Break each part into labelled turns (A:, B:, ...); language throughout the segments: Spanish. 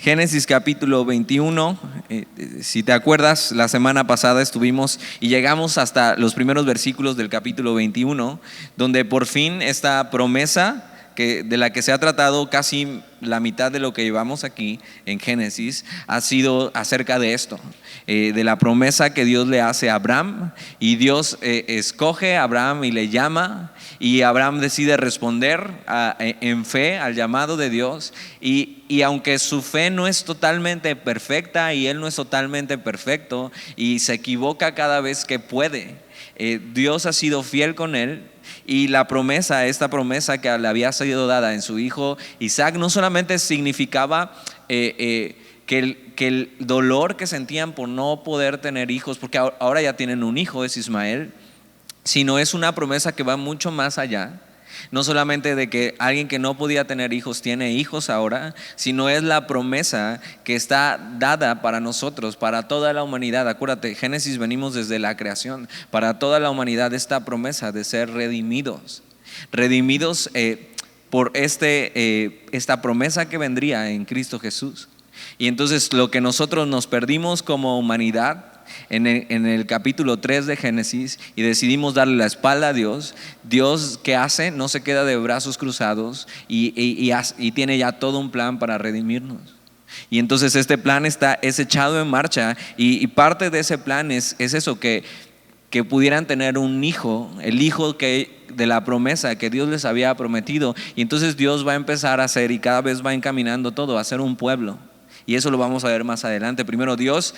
A: Génesis capítulo 21, si te acuerdas, la semana pasada estuvimos y llegamos hasta los primeros versículos del capítulo 21, donde por fin esta promesa de la que se ha tratado casi la mitad de lo que llevamos aquí en Génesis ha sido acerca de esto, de la promesa que Dios le hace a Abraham, y Dios escoge a Abraham y le llama, y Abraham decide responder en fe al llamado de Dios, y aunque su fe no es totalmente perfecta y él no es totalmente perfecto y se equivoca cada vez que puede, Dios ha sido fiel con él. Y la promesa, esta promesa que le había sido dada en su hijo Isaac, no solamente significaba que el dolor que sentían por no poder tener hijos, porque ahora ya tienen un hijo, es Ismael, sino es una promesa que va mucho más allá. No solamente de que alguien que no podía tener hijos tiene hijos ahora, sino es la promesa que está dada para nosotros, para toda la humanidad. Acuérdate, Génesis venimos desde la creación, para toda la humanidad esta promesa de ser redimidos por esta promesa que vendría en Cristo Jesús. Y entonces lo que nosotros nos perdimos como humanidad en el capítulo 3 de Génesis y decidimos darle la espalda a Dios, Dios, ¿qué hace? No se queda de brazos cruzados y tiene ya todo un plan para redimirnos. Y entonces este plan es echado en marcha, y parte de ese plan es eso, que pudieran tener un hijo, el hijo de la promesa que Dios les había prometido. Y entonces Dios va a empezar a hacer, y cada vez va encaminando todo a ser un pueblo, y eso lo vamos a ver más adelante. Primero Dios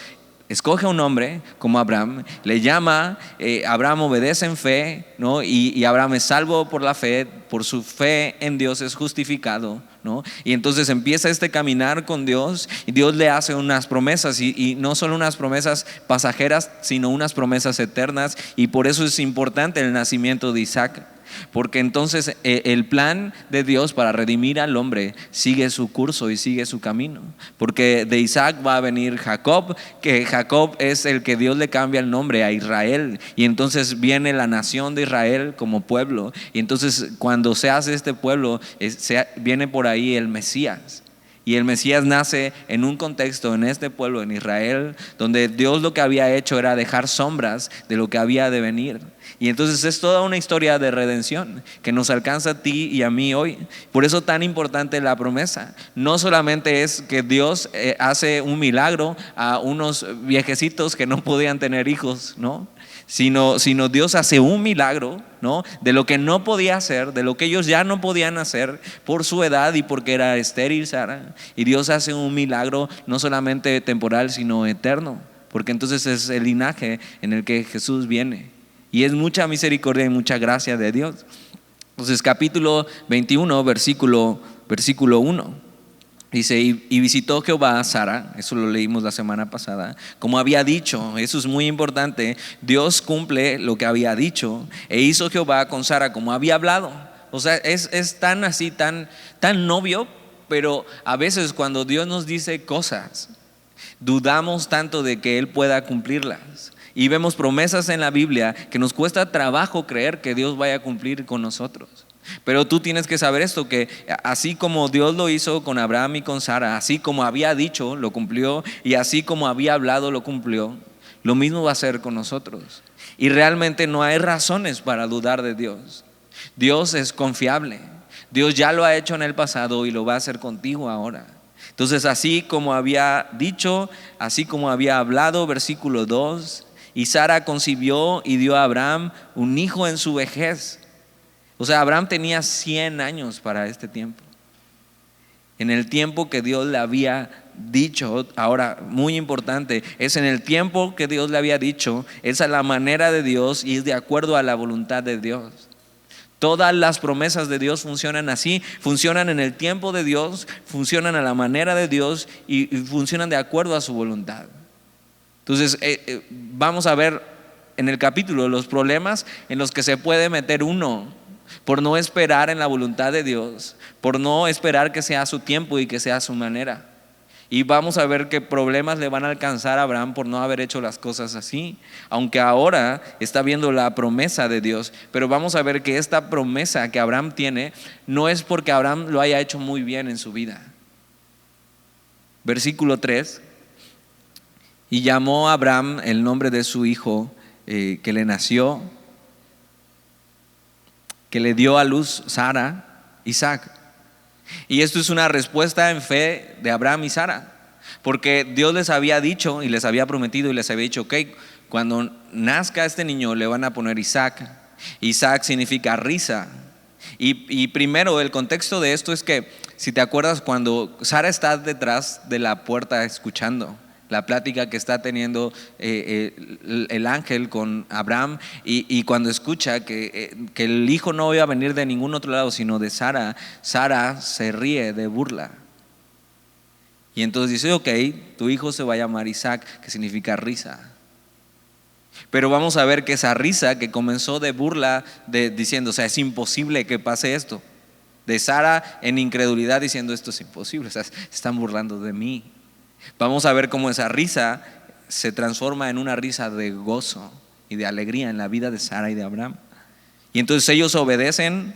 A: escoge a un hombre como Abraham, le llama, Abraham obedece en fe, ¿no? Y Abraham es salvo por la fe, por su fe en Dios es justificado, ¿no? Y entonces empieza este caminar con Dios, y Dios le hace unas promesas, y no solo unas promesas pasajeras, sino unas promesas eternas. Y por eso es importante el nacimiento de Isaac, porque entonces el plan de Dios para redimir al hombre sigue su curso y sigue su camino, porque de Isaac va a venir Jacob, que Jacob es el que Dios le cambia el nombre a Israel, y entonces viene la nación de Israel como pueblo. Y entonces cuando se hace este pueblo, viene por ahí el Mesías. Y el Mesías nace en un contexto, en este pueblo, en Israel, donde Dios lo que había hecho era dejar sombras de lo que había de venir. Y entonces es toda una historia de redención que nos alcanza a ti y a mí hoy. Por eso tan importante la promesa. No solamente es que Dios hace un milagro a unos viejecitos que no podían tener hijos, ¿no? Sino Dios hace un milagro, ¿no? De lo que no podía hacer, de lo que ellos ya no podían hacer por su edad y porque era estéril Sara. Y Dios hace un milagro no solamente temporal, sino eterno, porque entonces es el linaje en el que Jesús viene, y es mucha misericordia y mucha gracia de Dios. Entonces capítulo 21 versículo 1 dice: y visitó Jehová a Sara, eso lo leímos la semana pasada, como había dicho. Eso es muy importante. Dios cumple lo que había dicho, e hizo Jehová con Sara como había hablado. O sea, es tan así, tan obvio, pero a veces cuando Dios nos dice cosas, dudamos tanto de que Él pueda cumplirlas. Y vemos promesas en la Biblia que nos cuesta trabajo creer que Dios vaya a cumplir con nosotros. Pero tú tienes que saber esto, que así como Dios lo hizo con Abraham y con Sara, así como había dicho, lo cumplió, y así como había hablado, lo cumplió, lo mismo va a ser con nosotros. Y realmente no hay razones para dudar de Dios. Dios es confiable. Dios ya lo ha hecho en el pasado y lo va a hacer contigo ahora. Entonces, así como había dicho, así como había hablado, versículo 2, y Sara concibió y dio a Abraham un hijo en su vejez. O sea, Abraham tenía 100 años para este tiempo, en el tiempo que Dios le había dicho. Ahora, muy importante, es en el tiempo que Dios le había dicho, es a la manera de Dios y es de acuerdo a la voluntad de Dios. Todas las promesas de Dios funcionan así, funcionan en el tiempo de Dios, funcionan a la manera de Dios y funcionan de acuerdo a su voluntad. Entonces vamos a ver en el capítulo los problemas en los que se puede meter uno por no esperar en la voluntad de Dios, por no esperar que sea su tiempo y que sea su manera. Y vamos a ver qué problemas le van a alcanzar a Abraham por no haber hecho las cosas así, aunque ahora está viendo la promesa de Dios. Pero vamos a ver que esta promesa que Abraham tiene no es porque Abraham lo haya hecho muy bien en su vida. Versículo 3. Y llamó a Abraham el nombre de su hijo que le nació, que le dio a luz Sara, Isaac. Y esto es una respuesta en fe de Abraham y Sara, porque Dios les había dicho y les había prometido y les había dicho: ok, cuando nazca este niño le van a poner Isaac. Isaac significa risa. Y primero el contexto de esto es que, si te acuerdas, cuando Sara está detrás de la puerta escuchando la plática que está teniendo el ángel con Abraham, y cuando escucha que el hijo no iba a venir de ningún otro lado sino de Sara, Sara se ríe de burla. Y entonces dice: ok, tu hijo se va a llamar Isaac, que significa risa. Pero vamos a ver que esa risa que comenzó de burla, diciendo, o sea, es imposible que pase esto, de Sara en incredulidad diciendo: esto es imposible, o sea, se están burlando de mí. Vamos a ver cómo esa risa se transforma en una risa de gozo y de alegría en la vida de Sara y de Abraham. Y entonces ellos obedecen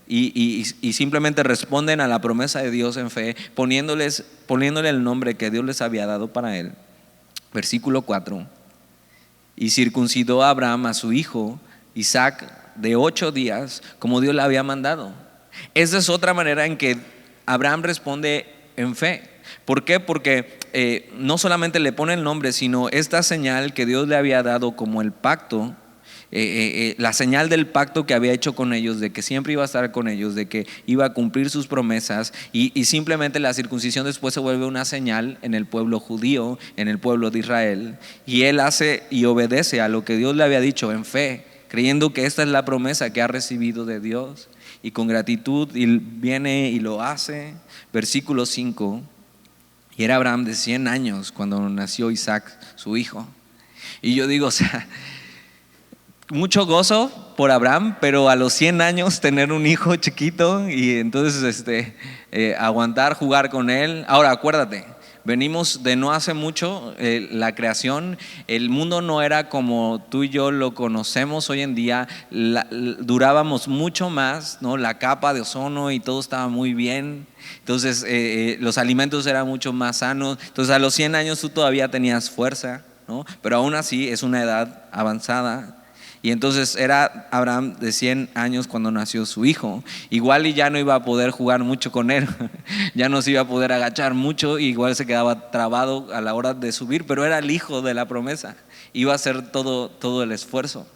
A: y simplemente responden a la promesa de Dios en fe, poniéndole el nombre que Dios les había dado para él. Versículo 4. Y circuncidó a Abraham a su hijo Isaac de 8 días, como Dios le había mandado. Esa es otra manera en que Abraham responde en fe. ¿Por qué? Porque no solamente le pone el nombre, sino esta señal que Dios le había dado como el pacto, la señal del pacto que había hecho con ellos, de que siempre iba a estar con ellos, de que iba a cumplir sus promesas, y simplemente la circuncisión después se vuelve una señal en el pueblo judío, en el pueblo de Israel, y él hace y obedece a lo que Dios le había dicho en fe, creyendo que esta es la promesa que ha recibido de Dios, y con gratitud y viene y lo hace. Versículo 5. Y era Abraham de 100 años cuando nació Isaac, su hijo. Y yo digo, o sea, mucho gozo por Abraham, pero a los 100 años tener un hijo chiquito y entonces aguantar jugar con él. Ahora acuérdate, venimos de no hace mucho, la creación, el mundo no era como tú y yo lo conocemos hoy en día. Durábamos mucho más, ¿no? La capa de ozono y todo estaba muy bien. Entonces los alimentos eran mucho más sanos. Entonces a los 100 años tú todavía tenías fuerza, ¿no? Pero aún así es una edad avanzada. Y entonces era Abraham de 100 años cuando nació su hijo. Igual y ya no iba a poder jugar mucho con él, ya no se iba a poder agachar mucho, igual se quedaba trabado a la hora de subir, pero era el hijo de la promesa, iba a hacer todo el esfuerzo.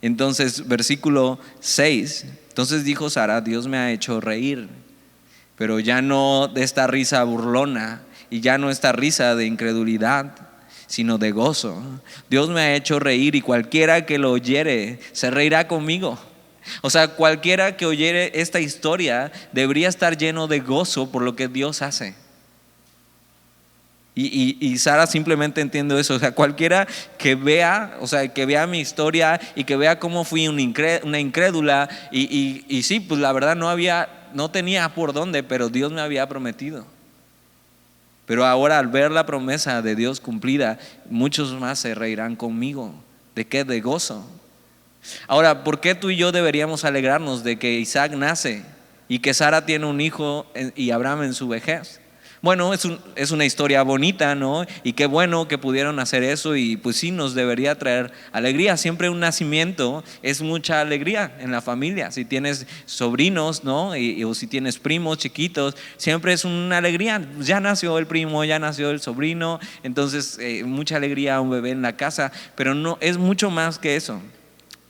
A: Entonces versículo 6. Entonces dijo Sara: Dios me ha hecho reír, pero ya no de esta risa burlona, y ya no esta risa de incredulidad, sino de gozo. Dios me ha hecho reír, y cualquiera que lo oyere se reirá conmigo. O sea, cualquiera que oyere esta historia debería estar lleno de gozo por lo que Dios hace. Y Sara simplemente entiende eso. O sea, cualquiera que vea, o sea, que vea mi historia y que vea cómo fui una incrédula, y sí, pues la verdad no tenía por dónde, pero Dios me había prometido. Pero ahora, al ver la promesa de Dios cumplida, muchos más se reirán conmigo. ¿De qué? De gozo. Ahora, ¿por qué tú y yo deberíamos alegrarnos de que Isaac nace y que Sara tiene un hijo y Abraham en su vejez? Bueno, es una historia bonita, ¿no? Y qué bueno que pudieron hacer eso, y pues sí, nos debería traer alegría. Siempre un nacimiento es mucha alegría en la familia. Si tienes sobrinos, ¿no? O si tienes primos chiquitos, siempre es una alegría. Ya nació el primo, ya nació el sobrino, entonces mucha alegría a un bebé en la casa. Pero no, es mucho más que eso.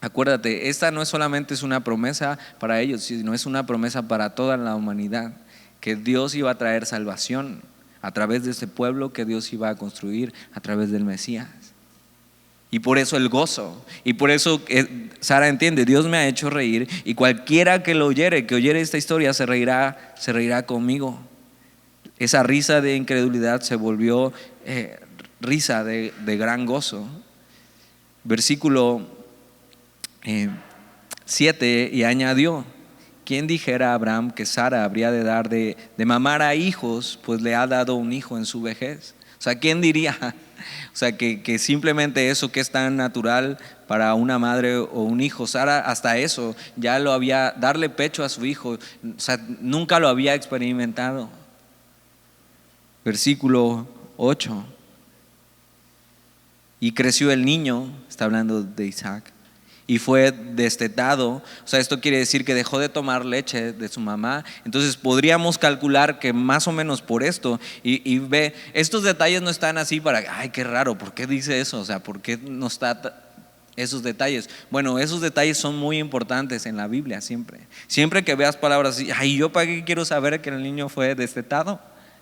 A: Acuérdate, esta no es solamente una promesa para ellos, sino es una promesa para toda la humanidad, que Dios iba a traer salvación a través de este pueblo que Dios iba a construir a través del Mesías. Y por eso el gozo, y por eso Sara entiende: Dios me ha hecho reír, y cualquiera que oyere esta historia se reirá conmigo. Esa risa de incredulidad se volvió risa de gran gozo. Versículo 7, y añadió: ¿quién dijera a Abraham que Sara habría de dar de mamar a hijos, pues le ha dado un hijo en su vejez? O sea, ¿quién diría? O sea, que simplemente eso que es tan natural para una madre o un hijo, Sara hasta eso ya lo había, darle pecho a su hijo, o sea, nunca lo había experimentado. Versículo 8. Y creció el niño, está hablando de Isaac, y fue destetado. O sea, esto quiere decir que dejó de tomar leche de su mamá. Entonces podríamos calcular que más o menos por esto, y ve, estos detalles no están así para, ay, qué raro, ¿por qué dice eso? O sea, ¿por qué no está esos detalles? Bueno, esos detalles son muy importantes en la Biblia siempre. Siempre que veas palabras así, ay, ¿yo para qué quiero saber que el niño fue destetado?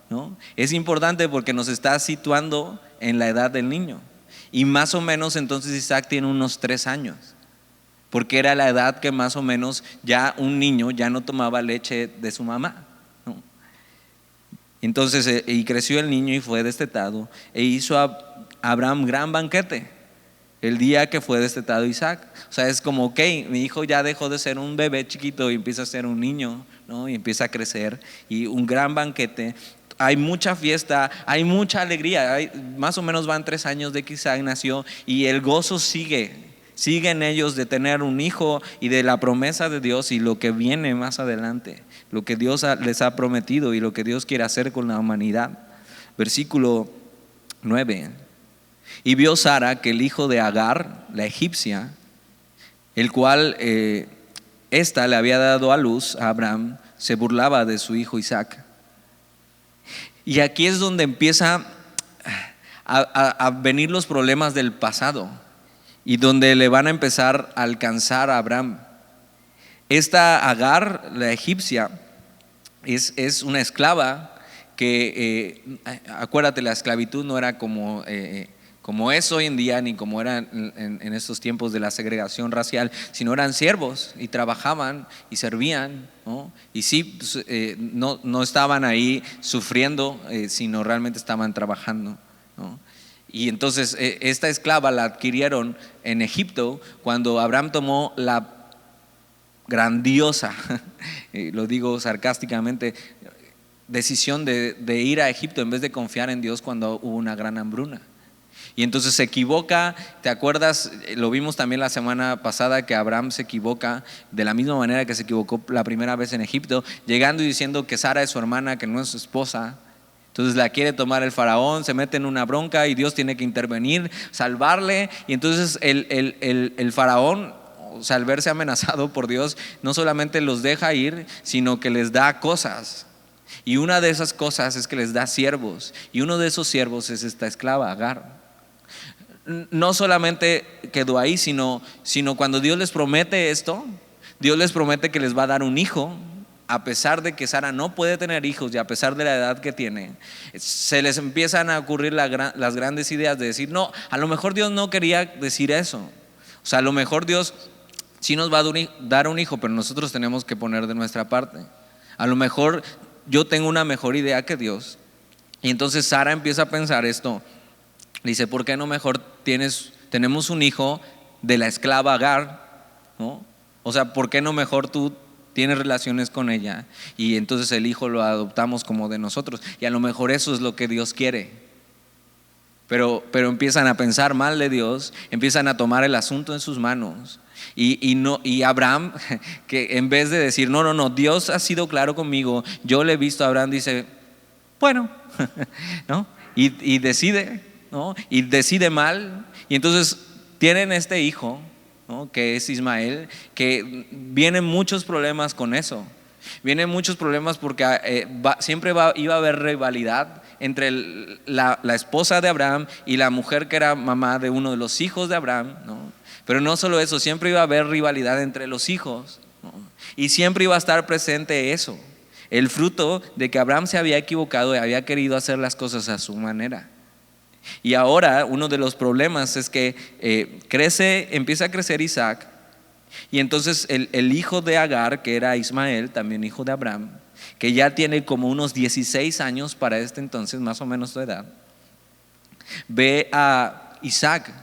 A: ¿No? Es importante porque nos está situando en la edad del niño. Y más o menos entonces Isaac tiene unos 3 años, porque era la edad que más o menos ya un niño ya no tomaba leche de su mamá, ¿no? Entonces, y creció el niño y fue destetado, e hizo a Abraham gran banquete el día que fue destetado Isaac. O sea, es como, ok, mi hijo ya dejó de ser un bebé chiquito y empieza a ser un niño, ¿no? Y empieza a crecer, y un gran banquete. Hay mucha fiesta, hay mucha alegría. Más o menos van 3 años de que Isaac nació, y el gozo sigue en ellos de tener un hijo y de la promesa de Dios y lo que viene más adelante, lo que Dios les ha prometido y lo que Dios quiere hacer con la humanidad. Versículo 9. Y vio Sara que el hijo de Agar, la egipcia, el cual ésta le había dado a luz a Abraham, se burlaba de su hijo Isaac. Y aquí es donde empieza a venir los problemas del pasado, y donde le van a empezar a alcanzar a Abraham. Esta Agar, la egipcia, es una esclava que, acuérdate, la esclavitud no era como es hoy en día, ni como era en estos tiempos de la segregación racial, sino eran siervos y trabajaban y servían, ¿no? Y sí, pues, no estaban ahí sufriendo, sino realmente estaban trabajando, ¿no? Y entonces esta esclava la adquirieron en Egipto cuando Abraham tomó la grandiosa, lo digo sarcásticamente, decisión de ir a Egipto en vez de confiar en Dios cuando hubo una gran hambruna. Y entonces se equivoca. ¿Te acuerdas? Lo vimos también la semana pasada, que Abraham se equivoca de la misma manera que se equivocó la primera vez en Egipto, llegando y diciendo que Sara es su hermana, que no es su esposa. Entonces la quiere tomar el faraón, se mete en una bronca y Dios tiene que intervenir, salvarle. Y entonces el faraón, o sea, al verse amenazado por Dios, no solamente los deja ir, sino que les da cosas. Y una de esas cosas es que les da siervos, y uno de esos siervos es esta esclava Agar. No solamente quedó ahí, sino cuando Dios les promete esto, Dios les promete que les va a dar un hijo. A pesar de que Sara no puede tener hijos y a pesar de la edad que tiene, se les empiezan a ocurrir las grandes ideas de decir, no, a lo mejor Dios no quería decir eso. O sea, a lo mejor Dios sí nos va a dar un hijo, pero nosotros tenemos que poner de nuestra parte. A lo mejor yo tengo una mejor idea que Dios. Y entonces Sara empieza a pensar esto. Dice, ¿por qué no mejor tenemos un hijo de la esclava Agar, ¿no? O sea, ¿por qué no mejor tú tienes relaciones con ella y entonces el hijo lo adoptamos como de nosotros? Y a lo mejor eso es lo que Dios quiere. Pero empiezan a pensar mal de Dios, empiezan a tomar el asunto en sus manos. Y Abraham, que en vez de decir, no, Dios ha sido claro conmigo, yo le he visto a Abraham, dice, bueno, ¿no? Y decide, ¿no? Y decide mal. Y entonces tienen este hijo, ¿no? Que es Ismael, que vienen muchos problemas con eso. Vienen muchos problemas porque siempre iba a haber rivalidad entre la esposa de Abraham y la mujer que era mamá de uno de los hijos de Abraham, ¿no? Pero no solo eso, siempre iba a haber rivalidad entre los hijos, ¿no? Y siempre iba a estar presente eso, el fruto de que Abraham se había equivocado y había querido hacer las cosas a su manera. Y ahora uno de los problemas es que empieza a crecer Isaac, y entonces el hijo de Agar, que era Ismael, también hijo de Abraham, que ya tiene como unos 16 años para este entonces, más o menos su edad, ve a Isaac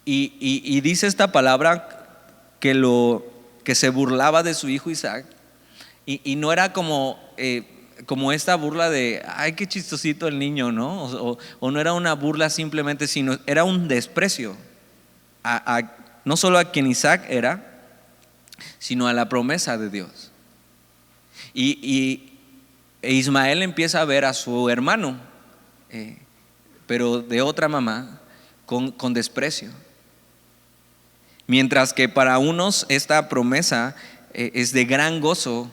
A: y dice esta palabra que se burlaba de su hijo Isaac, y no era como esta burla de ay, qué chistosito el niño, ¿no? O no era una burla simplemente, sino era un desprecio no solo a quien Isaac era, sino a la promesa de Dios. Y E Ismael empieza a ver a su hermano, pero de otra mamá, con desprecio. Mientras que para unos esta promesa es de gran gozo.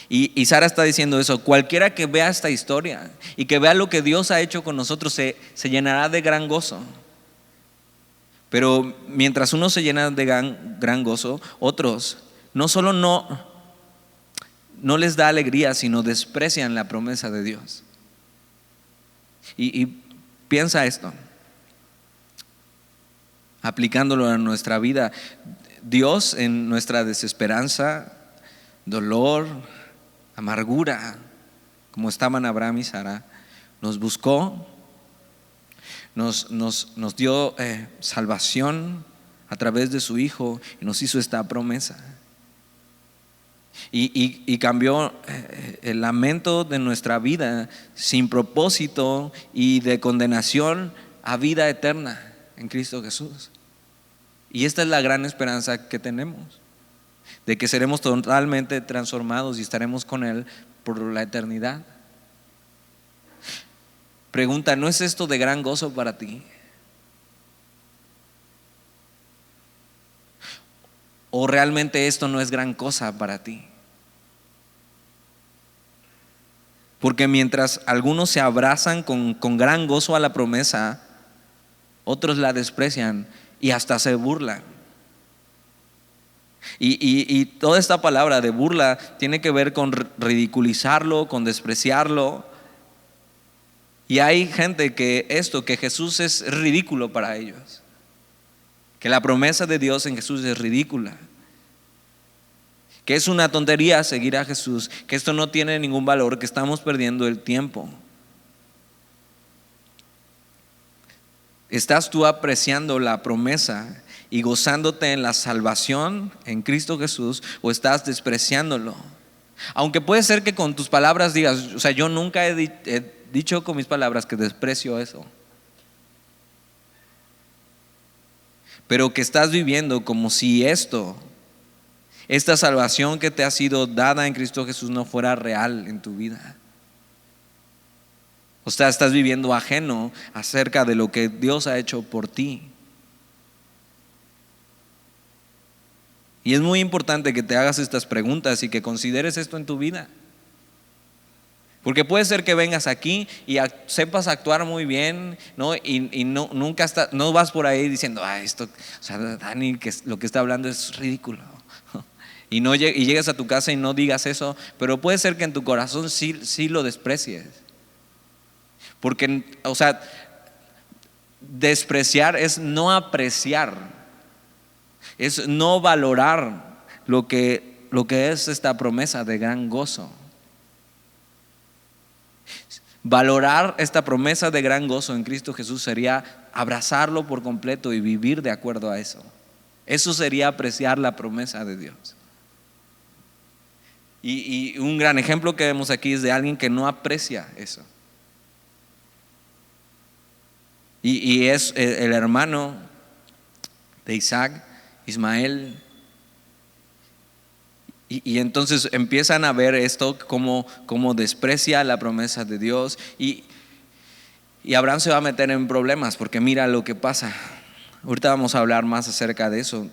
A: Y Sara está diciendo eso: cualquiera que vea esta historia y que vea lo que Dios ha hecho con nosotros se llenará de gran gozo. Pero mientras unos se llenan de gran gozo, otros no solo no les da alegría, sino desprecian la promesa de Dios. Y piensa esto, aplicándolo a nuestra vida. Dios, en nuestra desesperanza, dolor, amargura, como estaban Abraham y Sara, nos buscó, nos dio salvación a través de su Hijo y nos hizo esta promesa. Y cambió el lamento de nuestra vida sin propósito y de condenación a vida eterna en Cristo Jesús. Y esta es la gran esperanza que tenemos, de que seremos totalmente transformados y estaremos con Él por la eternidad. Pregunta: ¿no es esto de gran gozo para ti? ¿O realmente esto no es gran cosa para ti? Porque mientras algunos se abrazan con gran gozo a la promesa, otros la desprecian y hasta se burlan. Y toda esta palabra de burla tiene que ver con ridiculizarlo, con despreciarlo. Y hay gente que Jesús es ridículo para ellos, que la promesa de Dios en Jesús es ridícula, que es una tontería seguir a Jesús, que esto no tiene ningún valor, que estamos perdiendo el tiempo. ¿Estás tú apreciando la promesa y gozándote en la salvación en Cristo Jesús, o estás despreciándolo? Aunque puede ser que con tus palabras digas: o sea, yo nunca he dicho con mis palabras que desprecio eso, pero que estás viviendo como si esta salvación que te ha sido dada en Cristo Jesús no fuera real en tu vida. O sea, estás viviendo ajeno acerca de lo que Dios ha hecho por ti. Y es muy importante que te hagas estas preguntas y que consideres esto en tu vida. Porque puede ser que vengas aquí y sepas actuar muy bien, ¿no? Y nunca no vas por ahí diciendo: esto, o sea, Dani, que lo que está hablando es ridículo. Y llegues a tu casa y no digas eso. Pero puede ser que en tu corazón sí lo desprecies. Porque, o sea, despreciar es no apreciar, es no valorar lo que es esta promesa de gran gozo. Valorar esta promesa de gran gozo en Cristo Jesús sería abrazarlo por completo y vivir de acuerdo a eso. Eso sería apreciar la promesa de Dios. Y un gran ejemplo que vemos aquí es de alguien que no aprecia eso. Y es el hermano de Isaac, Ismael. Y entonces empiezan a ver esto como desprecia la promesa de Dios. Y Abraham se va a meter en problemas, porque mira lo que pasa. Ahorita vamos a hablar más acerca de eso.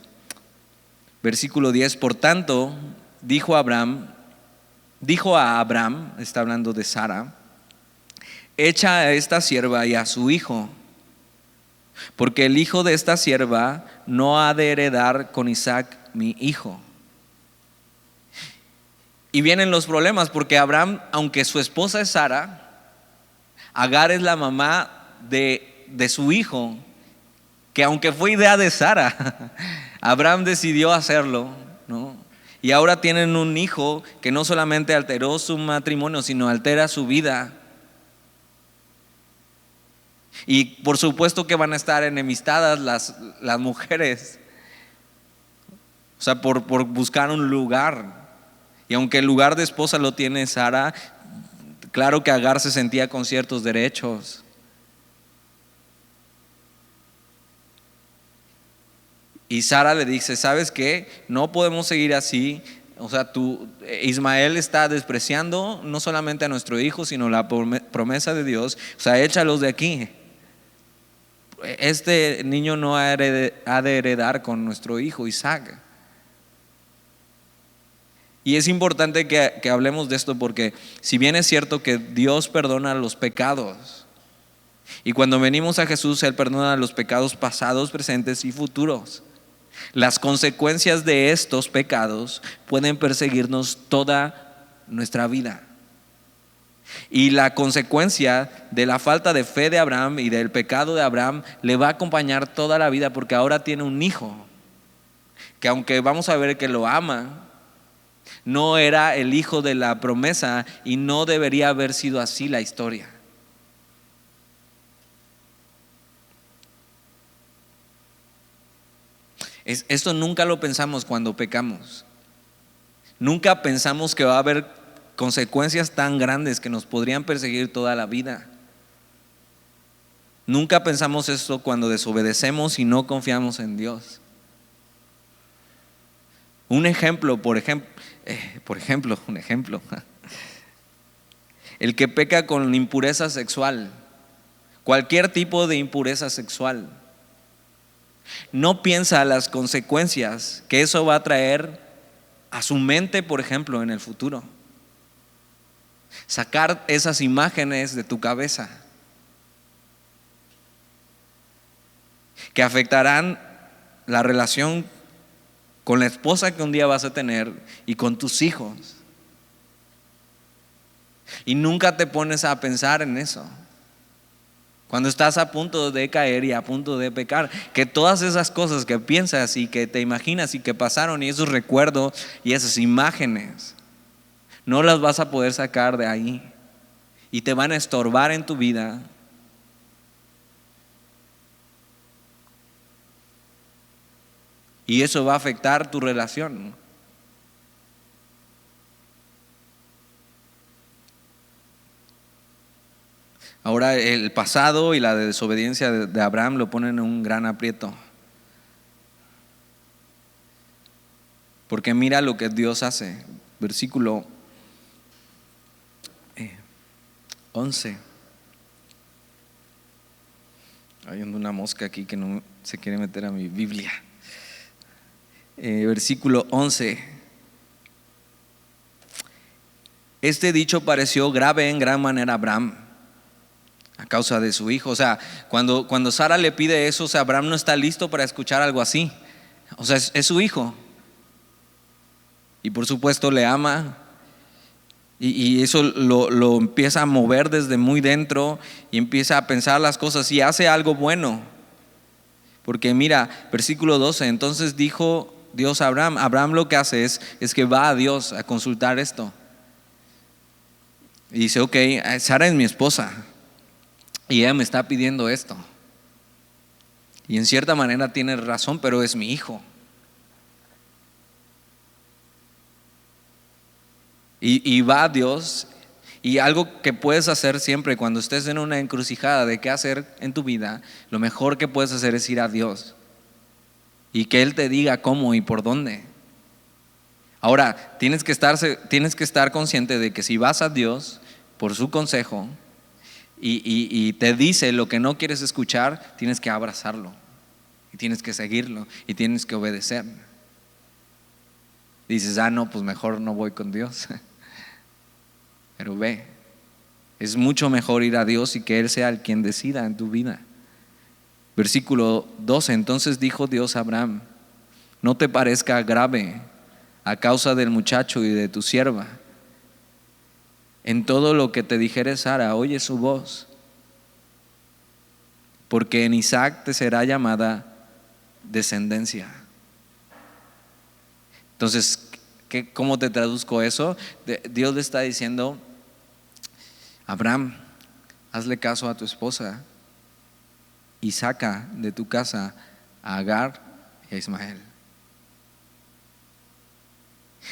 A: Versículo 10: por tanto, dijo a Abraham, está hablando de Sara: echa a esta sierva y a su hijo, porque el hijo de esta sierva no ha de heredar con Isaac mi hijo. Y vienen los problemas, porque Abraham, aunque su esposa es Sara, Agar es la mamá de su hijo, que aunque fue idea de Sara, Abraham decidió hacerlo, ¿no? Y ahora tienen un hijo que no solamente alteró su matrimonio, sino altera su vida. Y por supuesto que van a estar enemistadas las mujeres, o sea, por buscar un lugar. Y aunque el lugar de esposa lo tiene Sara, claro que Agar se sentía con ciertos derechos. Y Sara le dice: ¿sabes qué? No podemos seguir así. o sea, Ismael está despreciando no solamente a nuestro hijo, sino la promesa de Dios. O sea, échalos de aquí. Este niño no ha de heredar con nuestro hijo Isaac. Y es importante que hablemos de esto, porque si bien es cierto que Dios perdona los pecados, y cuando venimos a Jesús, Él perdona los pecados pasados, presentes y futuros, las consecuencias de estos pecados pueden perseguirnos toda nuestra vida. Y la consecuencia de la falta de fe de Abraham y del pecado de Abraham le va a acompañar toda la vida, porque ahora tiene un hijo que, aunque vamos a ver que lo ama, no era el hijo de la promesa, y no debería haber sido así la historia. Esto nunca lo pensamos cuando pecamos. Nunca pensamos que va a haber consecuencias tan grandes que nos podrían perseguir toda la vida. Nunca pensamos esto cuando desobedecemos y no confiamos en Dios. Un ejemplo. El que peca con impureza sexual, cualquier tipo de impureza sexual, no piensa las consecuencias que eso va a traer a su mente, por ejemplo, en el futuro. Sacar esas imágenes de tu cabeza que afectarán la relación con la esposa que un día vas a tener y con tus hijos. Y nunca te pones a pensar en eso cuando estás a punto de caer y a punto de pecar, que todas esas cosas que piensas y que te imaginas y que pasaron, y esos recuerdos y esas imágenes, no las vas a poder sacar de ahí, y te van a estorbar en tu vida. Y eso va a afectar tu relación. Ahora, el pasado y la desobediencia de Abraham lo ponen en un gran aprieto. Porque mira lo que Dios hace. Versículo 11. Hay una mosca aquí que no se quiere meter a mi Biblia. Versículo 11. Este dicho pareció grave en gran manera a Abraham a causa de su hijo. O sea, cuando Sara le pide eso, o sea, Abraham no está listo para escuchar algo así. O sea, es su hijo. Y por supuesto le ama. Y eso lo empieza a mover desde muy dentro, y empieza a pensar las cosas y hace algo bueno. Porque mira, versículo 12, entonces dijo Dios a Abraham. Abraham lo que hace es que va a Dios a consultar esto. Y dice, ok, Sara es mi esposa y ella me está pidiendo esto. Y en cierta manera tiene razón, pero es mi hijo. Y va a Dios. Y algo que puedes hacer siempre cuando estés en una encrucijada de qué hacer en tu vida, lo mejor que puedes hacer es ir a Dios y que Él te diga cómo y por dónde. Ahora, tienes que estar consciente de que si vas a Dios por su consejo y te dice lo que no quieres escuchar, tienes que abrazarlo y tienes que seguirlo y tienes que obedecer. Dices, no, pues mejor no voy con Dios. Pero ve, es mucho mejor ir a Dios y que Él sea el quien decida en tu vida. Versículo 12, entonces dijo Dios a Abraham, no te parezca grave a causa del muchacho y de tu sierva. En todo lo que te dijere Sara, oye su voz, porque en Isaac te será llamada descendencia. Entonces, ¿cómo te traduzco eso? Dios le está diciendo, Abraham, hazle caso a tu esposa y saca de tu casa a Agar y a Ismael.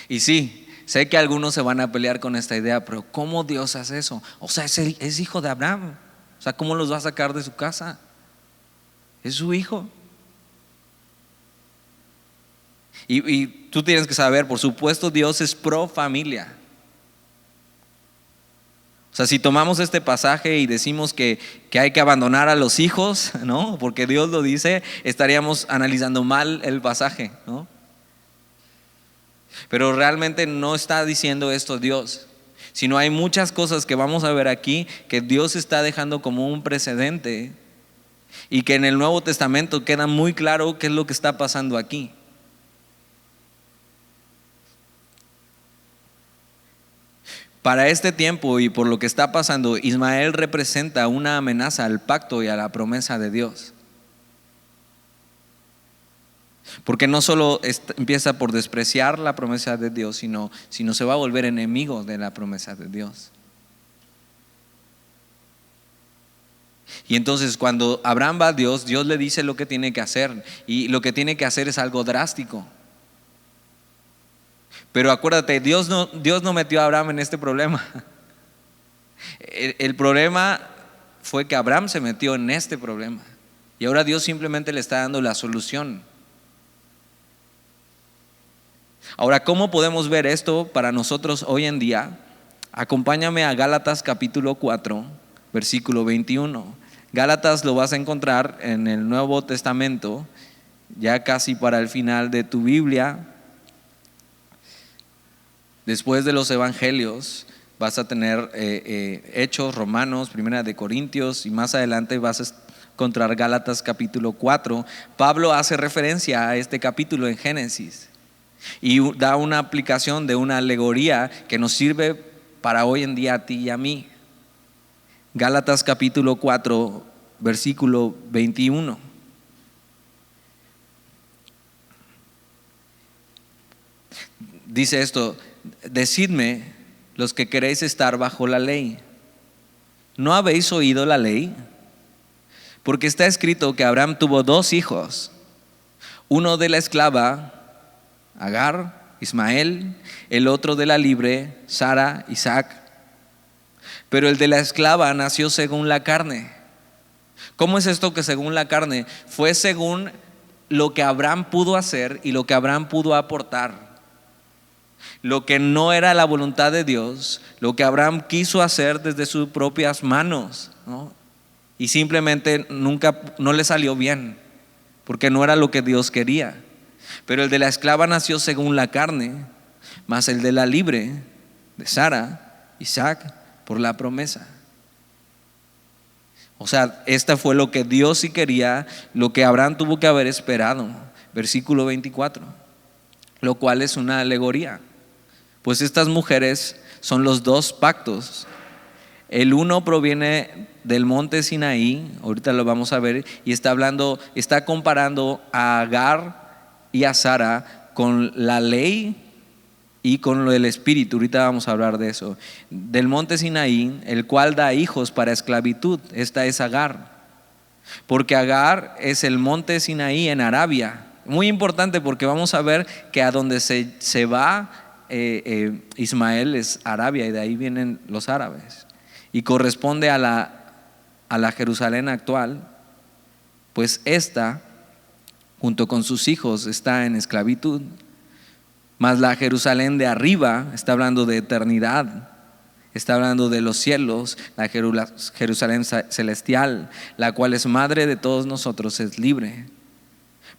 A: Y sí, sé que algunos se van a pelear con esta idea, pero ¿cómo Dios hace eso? O sea, es hijo de Abraham. O sea, ¿cómo los va a sacar de su casa? Es su hijo. Y tú tienes que saber, por supuesto, Dios es pro familia. O sea, si tomamos este pasaje y decimos que hay que abandonar a los hijos, ¿no? Porque Dios lo dice, estaríamos analizando mal el pasaje, ¿no? Pero realmente no está diciendo esto Dios, sino hay muchas cosas que vamos a ver aquí que Dios está dejando como un precedente y que en el Nuevo Testamento queda muy claro qué es lo que está pasando aquí. Para este tiempo y por lo que está pasando, Ismael representa una amenaza al pacto y a la promesa de Dios. Porque no solo empieza por despreciar la promesa de Dios, sino se va a volver enemigo de la promesa de Dios. Y entonces cuando Abraham va a Dios, Dios le dice lo que tiene que hacer, y lo que tiene que hacer es algo drástico. Pero acuérdate, Dios no metió a Abraham en este problema. El problema fue que Abraham se metió en este problema, y ahora Dios simplemente le está dando la solución. Ahora, ¿cómo podemos ver esto para nosotros hoy en día? Acompáñame a Gálatas capítulo 4, versículo 21. Gálatas lo vas a encontrar en el Nuevo Testamento, ya casi para el final de tu Biblia. Después de los evangelios vas a tener Hechos, Romanos, Primera de Corintios, y más adelante vas a encontrar Gálatas capítulo 4. Pablo hace referencia a este capítulo en Génesis y da una aplicación de una alegoría que nos sirve para hoy en día a ti y a mí. Gálatas capítulo 4, versículo 21. Dice esto: decidme, los que queréis estar bajo la ley, ¿no habéis oído la ley? Porque está escrito que Abraham tuvo 2 hijos, uno de la esclava, Agar, Ismael, el otro de la libre, Sara, Isaac. Pero el de la esclava nació según la carne. ¿Cómo es esto que según la carne? Fue según lo que Abraham pudo hacer y lo que Abraham pudo aportar. Lo que no era la voluntad de Dios, lo que Abraham quiso hacer desde sus propias manos, ¿no? Y simplemente no le salió bien, porque no era lo que Dios quería. Pero el de la esclava nació según la carne, mas el de la libre, de Sara, Isaac, por la promesa. O sea, esta fue lo que Dios sí quería, lo que Abraham tuvo que haber esperado. Versículo 24, lo cual es una alegoría. Pues estas mujeres son los 2 pactos. El uno proviene del monte Sinaí, ahorita lo vamos a ver, y está comparando a Agar y a Sara con la ley y con lo del espíritu. Ahorita vamos a hablar de eso. Del monte Sinaí, el cual da hijos para esclavitud. Esta es Agar, porque Agar es el monte Sinaí en Arabia. Muy importante, porque vamos a ver que a donde se va Ismael es Arabia, y de ahí vienen los árabes, y corresponde a la Jerusalén actual. Pues esta, junto con sus hijos, está en esclavitud. Mas la Jerusalén de arriba, está hablando de eternidad, está hablando de los cielos, la Jerusalén celestial, la cual es madre de todos nosotros, es libre.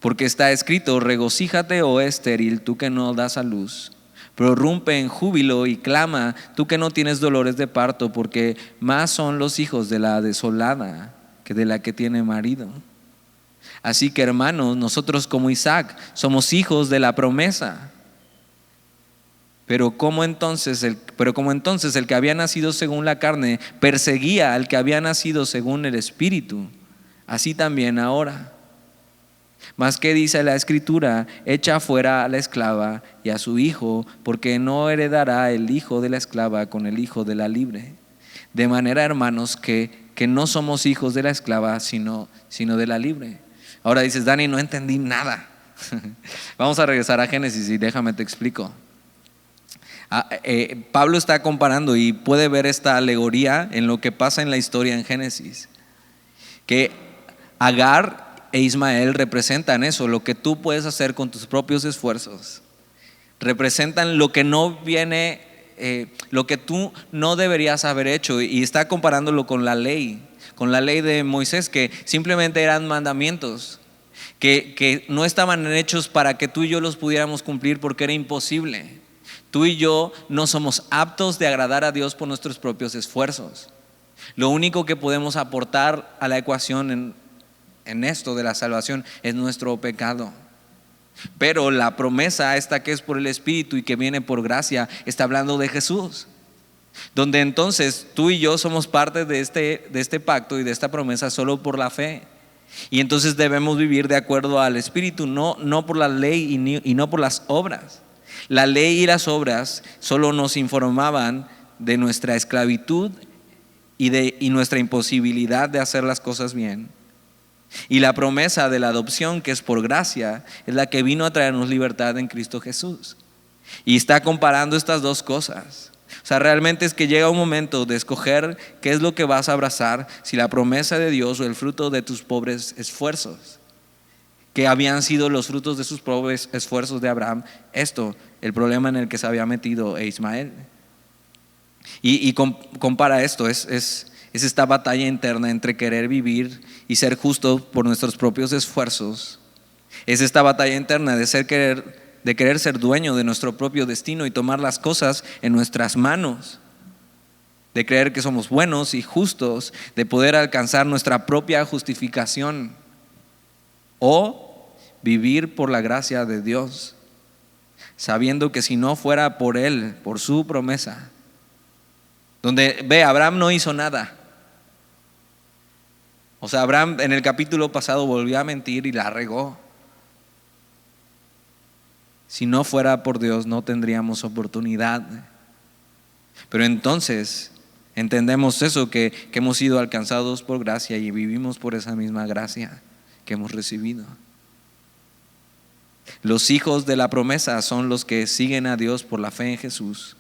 A: Porque está escrito: regocíjate, oh estéril, tú que no das a luz, prorrumpe en júbilo y clama, tú que no tienes dolores de parto, porque más son los hijos de la desolada que de la que tiene marido. Así que, hermanos, nosotros como Isaac somos hijos de la promesa. Pero como entonces el que había nacido según la carne perseguía al que había nacido según el espíritu, así también ahora. Mas ¿qué dice la Escritura? Echa fuera a la esclava y a su hijo, porque no heredará el hijo de la esclava con el hijo de la libre. De manera, hermanos, que no somos hijos de la esclava, sino de la libre. Ahora dices: Dani, no entendí nada. Vamos a regresar a Génesis y déjame te explico. Pablo está comparando y puede ver esta alegoría en lo que pasa en la historia en Génesis, que Agar e Ismael representan eso, lo que tú puedes hacer con tus propios esfuerzos. Representan lo que no viene, lo que tú no deberías haber hecho, y está comparándolo con la ley de Moisés, que simplemente eran mandamientos, que no estaban hechos para que tú y yo los pudiéramos cumplir, porque era imposible. Tú y yo no somos aptos de agradar a Dios por nuestros propios esfuerzos. Lo único que podemos aportar a la ecuación en esto de la salvación es nuestro pecado. Pero la promesa esta, que es por el Espíritu y que viene por gracia, está hablando de Jesús, donde entonces tú y yo somos parte de este pacto y de esta promesa solo por la fe. Y entonces debemos vivir de acuerdo al Espíritu, no por la ley y no por las obras. La ley y las obras solo nos informaban de nuestra esclavitud y nuestra imposibilidad de hacer las cosas bien. Y la promesa de la adopción, que es por gracia, es la que vino a traernos libertad en Cristo Jesús. Y está comparando estas dos cosas. O sea, realmente es que llega un momento de escoger qué es lo que vas a abrazar, si la promesa de Dios o el fruto de tus pobres esfuerzos, que habían sido los frutos de sus pobres esfuerzos de Abraham. El problema en el que se había metido Ismael. Y compara esto, es esta batalla interna entre querer vivir y ser justo por nuestros propios esfuerzos. Es esta batalla interna de querer ser dueño de nuestro propio destino y tomar las cosas en nuestras manos, de creer que somos buenos y justos, de poder alcanzar nuestra propia justificación, o vivir por la gracia de Dios, sabiendo que si no fuera por Él, por su promesa, donde Abraham no hizo nada. O sea, Abraham en el capítulo pasado volvió a mentir y la regó. Si no fuera por Dios no tendríamos oportunidad. Pero entonces entendemos eso, que hemos sido alcanzados por gracia y vivimos por esa misma gracia que hemos recibido. Los hijos de la promesa son los que siguen a Dios por la fe en Jesús.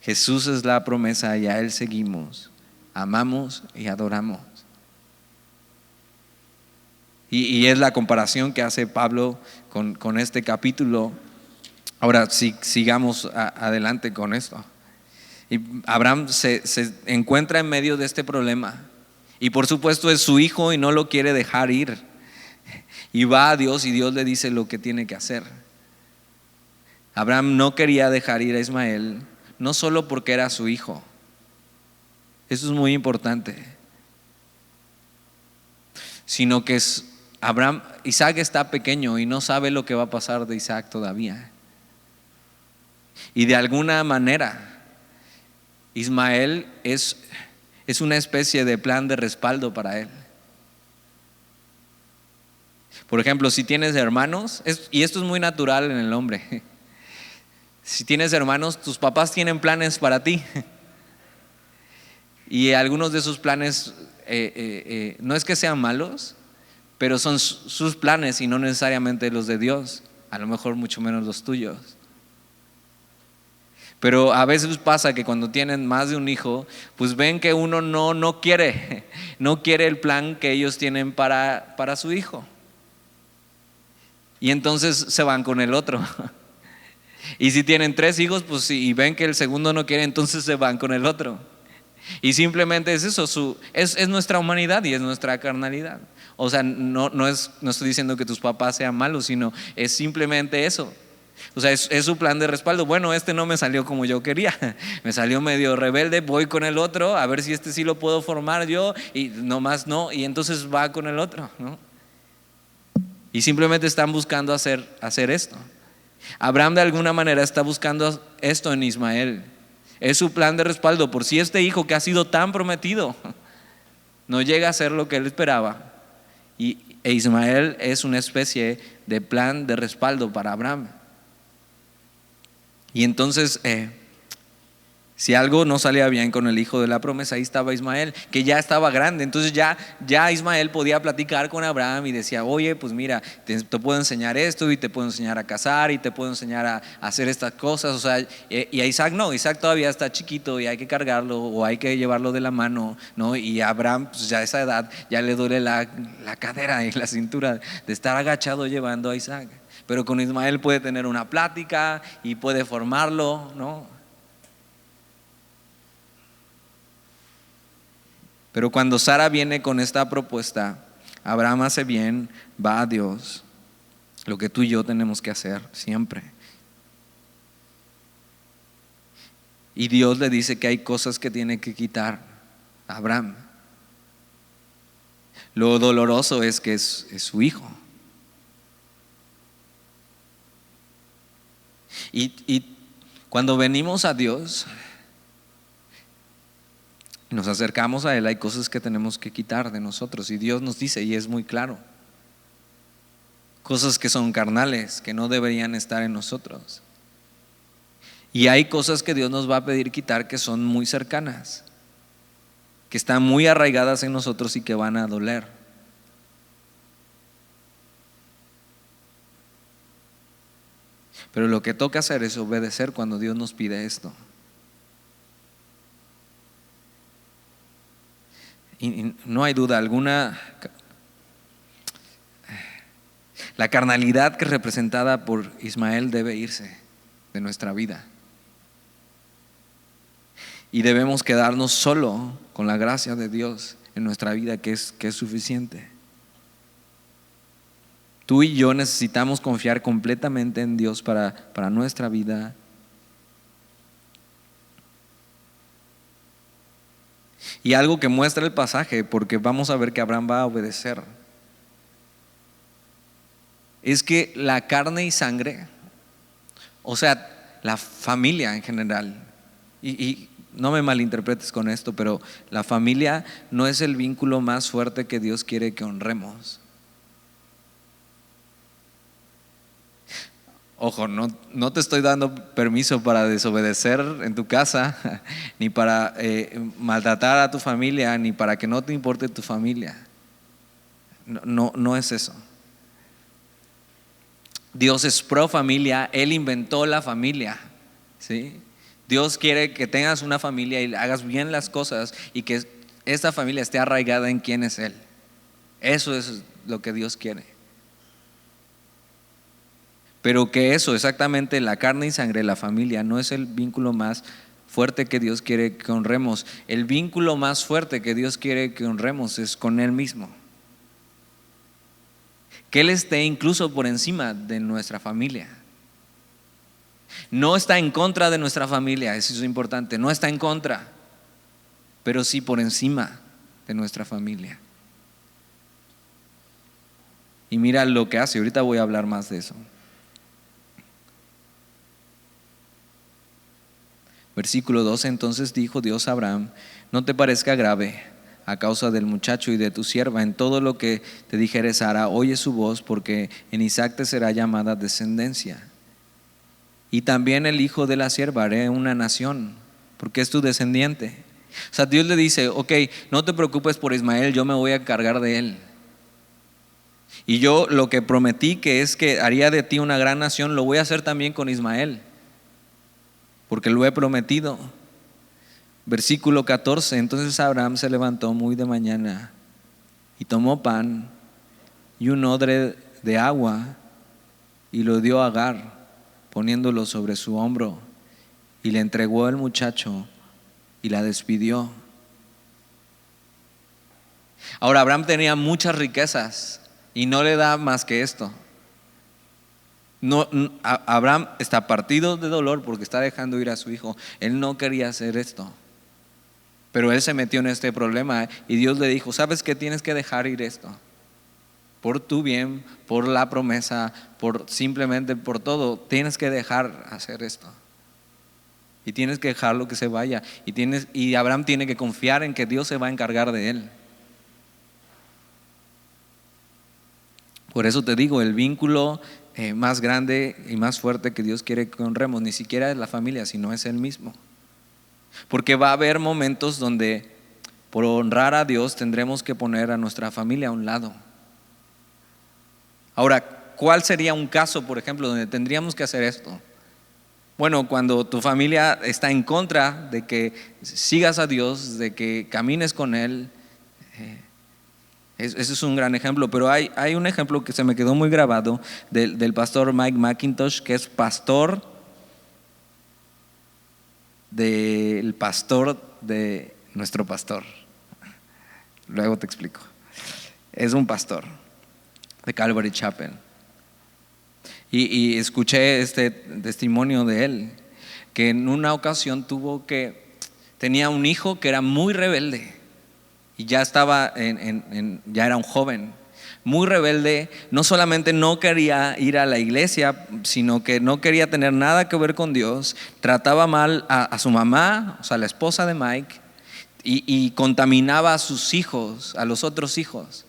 A: Jesús es la promesa y a Él seguimos, amamos y adoramos. Y es la comparación que hace Pablo con este capítulo. Ahora sigamos adelante con esto. Y Abraham se encuentra en medio de este problema, y por supuesto es su hijo y no lo quiere dejar ir, y va a Dios y Dios le dice lo que tiene que hacer. Abraham no quería dejar ir a Ismael, no solo porque era su hijo. Eso es muy importante. Sino que Isaac está pequeño y no sabe lo que va a pasar de Isaac todavía. Y de alguna manera Ismael es una especie de plan de respaldo para él. Por ejemplo, si tienes hermanos, y esto es muy natural en el hombre, si tienes hermanos, tus papás tienen planes para ti. Y algunos de esos planes no es que sean malos, pero son sus planes y no necesariamente los de Dios, a lo mejor mucho menos los tuyos. Pero a veces pasa que cuando tienen más de un hijo, pues ven que uno no quiere el plan que ellos tienen para su hijo, y entonces se van con el otro. Y si tienen 3 hijos, pues y ven que el segundo no quiere, entonces se van con el otro. Y simplemente es eso, es nuestra humanidad y es nuestra carnalidad. O sea, no estoy diciendo que tus papás sean malos, sino es simplemente eso. O sea, es su plan de respaldo. Bueno, no me salió como yo quería, me salió medio rebelde, voy con el otro, a ver si sí lo puedo formar yo, y nomás no, y entonces va con el otro, ¿no? Y simplemente están buscando hacer esto. Abraham de alguna manera está buscando esto en Ismael. Es su plan de respaldo por si este hijo que ha sido tan prometido no llega a ser lo que él esperaba. E Ismael es una especie de plan de respaldo para Abraham. Y entonces Si algo no salía bien con el hijo de la promesa, ahí estaba Ismael, que ya estaba grande. Entonces ya Ismael podía platicar con Abraham y decía, oye, pues mira, te puedo enseñar esto y te puedo enseñar a cazar y te puedo enseñar a hacer estas cosas. O sea, y a Isaac no, Isaac todavía está chiquito y hay que cargarlo o hay que llevarlo de la mano, ¿no? Y a Abraham, pues ya a esa edad, ya le duele la cadera y la cintura de estar agachado llevando a Isaac. Pero con Ismael puede tener una plática y puede formarlo, ¿no? Pero cuando Sara viene con esta propuesta, Abraham hace bien, va a Dios, lo que tú y yo tenemos que hacer siempre. Y Dios le dice que hay cosas que tiene que quitar a Abraham. Lo doloroso es que es su hijo. Y cuando venimos a Dios, nos acercamos a Él, hay cosas que tenemos que quitar de nosotros. Y Dios nos dice, y es muy claro, cosas que son carnales, que no deberían estar en nosotros. Y hay cosas que Dios nos va a pedir quitar que son muy cercanas, que están muy arraigadas en nosotros y que van a doler. Pero lo que toca hacer es obedecer cuando Dios nos pide esto. Y no hay duda alguna, la carnalidad que es representada por Ismael debe irse de nuestra vida. Y debemos quedarnos solo con la gracia de Dios en nuestra vida, que es suficiente. Tú y yo necesitamos confiar completamente en Dios para nuestra vida. Y algo que muestra el pasaje, porque vamos a ver que Abraham va a obedecer, es que la carne y sangre, o sea, la familia en general, y no me malinterpretes con esto, pero la familia no es el vínculo más fuerte que Dios quiere que honremos. Ojo, no te estoy dando permiso para desobedecer en tu casa, ni para maltratar a tu familia, ni para que no te importe tu familia. No es eso. Dios es pro familia, Él inventó la familia, ¿sí? Dios quiere que tengas una familia y hagas bien las cosas y que esta familia esté arraigada en quién es Él. Eso es lo que Dios quiere. Pero que eso, exactamente, la carne y sangre, la familia, no es el vínculo más fuerte que Dios quiere que honremos. El vínculo más fuerte que Dios quiere que honremos es con Él mismo. Que Él esté incluso por encima de nuestra familia. No está en contra de nuestra familia, eso es importante, no está en contra, pero sí por encima de nuestra familia. Y mira lo que hace, ahorita voy a hablar más de eso. Versículo 12, entonces dijo Dios a Abraham, no te parezca grave a causa del muchacho y de tu sierva, en todo lo que te dijere Sara, oye su voz, porque en Isaac te será llamada descendencia. Y también el hijo de la sierva haré una nación, porque es tu descendiente. O sea, Dios le dice, ok, no te preocupes por Ismael, yo me voy a encargar de él. Y yo lo que prometí, que es que haría de ti una gran nación, lo voy a hacer también con Ismael, porque lo he prometido. Versículo 14, entonces Abraham se levantó muy de mañana y tomó pan y un odre de agua y lo dio a Agar, poniéndolo sobre su hombro, y le entregó al muchacho y la despidió. Ahora Abraham tenía muchas riquezas y no le da más que esto. Abraham está partido de dolor porque está dejando ir a su hijo. Él no quería hacer esto, pero él se metió en este problema y Dios le dijo, ¿sabes qué? Tienes que dejar ir esto. Por tu bien, por la promesa, simplemente por todo, tienes que dejar hacer esto. Y tienes que dejarlo que se vaya. Y Abraham tiene que confiar en que Dios se va a encargar de él. Por eso te digo, el vínculo más grande y más fuerte que Dios quiere que honremos, ni siquiera es la familia, sino es Él mismo. Porque va a haber momentos donde por honrar a Dios tendremos que poner a nuestra familia a un lado. Ahora, ¿cuál sería un caso, por ejemplo, donde tendríamos que hacer esto? Bueno, cuando tu familia está en contra de que sigas a Dios, de que camines con Él, ese es un gran ejemplo. Pero hay un ejemplo que se me quedó muy grabado del pastor Mike McIntosh, que es pastor del pastor de nuestro pastor. Luego te explico. Es un pastor de Calvary Chapel. Y escuché este testimonio de él, que en una ocasión tenía un hijo que era muy rebelde y ya estaba ya era un joven, muy rebelde. No solamente no quería ir a la iglesia, sino que no quería tener nada que ver con Dios. Trataba mal a su mamá, o sea, la esposa de Mike, y contaminaba a sus hijos, a los otros hijos.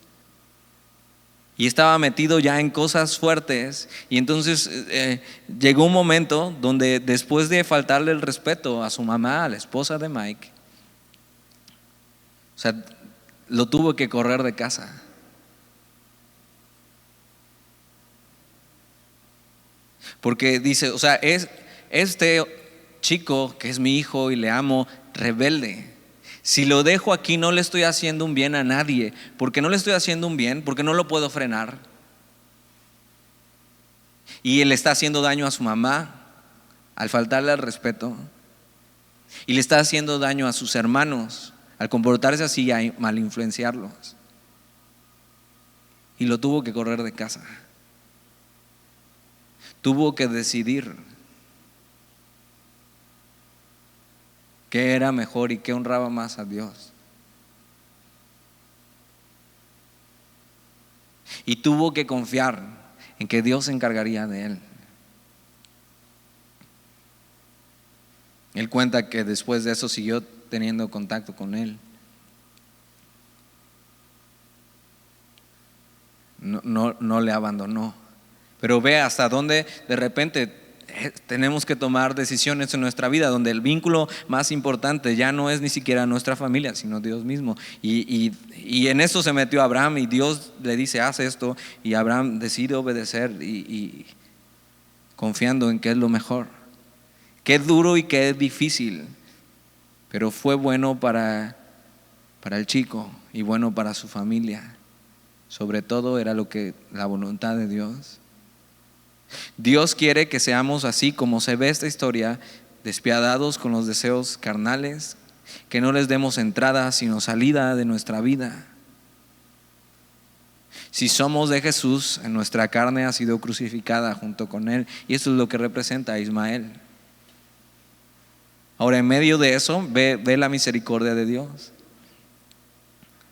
A: Y estaba metido ya en cosas fuertes. Y entonces llegó un momento donde, después de faltarle el respeto a su mamá, a la esposa de Mike, o sea, lo tuvo que correr de casa. Porque dice, o sea, es este chico que es mi hijo y le amo, rebelde. Si lo dejo aquí, no le estoy haciendo un bien a nadie. ¿Por qué no le estoy haciendo un bien? Porque no lo puedo frenar. Y él está haciendo daño a su mamá al faltarle al respeto. Y le está haciendo daño a sus hermanos al comportarse así y a mal influenciarlos. Y lo tuvo que correr de casa. Tuvo que decidir qué era mejor y qué honraba más a Dios. Y tuvo que confiar en que Dios se encargaría de él. Él cuenta que después de eso siguió teniendo contacto con él. No le abandonó. Pero ve hasta dónde de repente tenemos que tomar decisiones en nuestra vida, donde el vínculo más importante ya no es ni siquiera nuestra familia, sino Dios mismo. Y en eso se metió Abraham, y Dios le dice: haz esto, y Abraham decide obedecer y confiando en que es lo mejor. Qué duro y qué difícil, pero fue bueno para el chico y bueno para su familia. Sobre todo era la voluntad de Dios. Dios quiere que seamos así como se ve esta historia, despiadados con los deseos carnales, que no les demos entrada sino salida de nuestra vida. Si somos de Jesús, en nuestra carne ha sido crucificada junto con Él, y eso es lo que representa a Ismael. Ahora, en medio de eso, ve la misericordia de Dios.